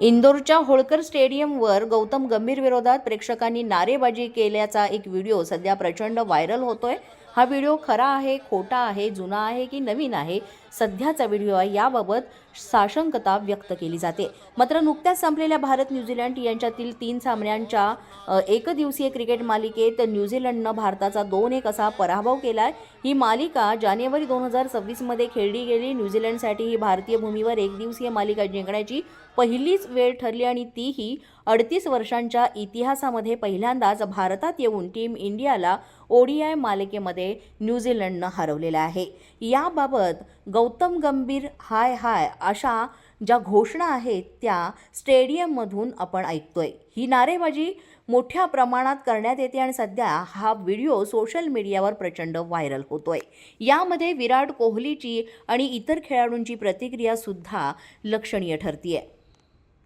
इंदोरच्या होळकर स्टेडियमवर गौतम गंभीर विरोधात प्रेक्षकांनी नारेबाजी केल्याचा एक व्हिडिओ सध्या प्रचंड व्हायरल होतोय। हा व्हिडिओ खरा आहे, खोटा आहे, जुना आहे की नवीन आहे, सध्याचा व्हिडिओ आहे याबाबत साशंकता व्यक्त केली जाते। मात्र नुकत्याच संपलेल्या भारत न्यूझीलंड यांच्यातील 3 सामन्यांच्या एकदिवसीय क्रिकेट मालिकेत न्यूझीलंडनं भारताचा 2-1 असा पराभव केलाय। ही मालिका जानेवारी 2026 मध्ये खेळली गेली। न्यूझीलंडसाठी ही भारतीय भूमीवर एकदिवसीय मालिका जिंकण्याची पहिलीच वेळ ठरली आणि तीही 38 वर्षांच्या इतिहासामध्ये पहिल्यांदाच भारतात येऊन टीम इंडियाला ओडीआय मालिकेमध्ये न्यूझीलंडनं हरवलेलं आहे। याबाबत गौतम गंभीर हाय हाय अशा ज्या घोषणा आहेत त्या स्टेडियममधून आपण ऐकतोय। ही नारेबाजी मोठ्या प्रमाणात करण्यात येते आणि सध्या हा व्हिडिओ सोशल मीडियावर प्रचंड व्हायरल होतोय। यामध्ये विराट कोहलीची आणि इतर खेळाडूंची प्रतिक्रिया सुद्धा लक्षणीय ठरतीये।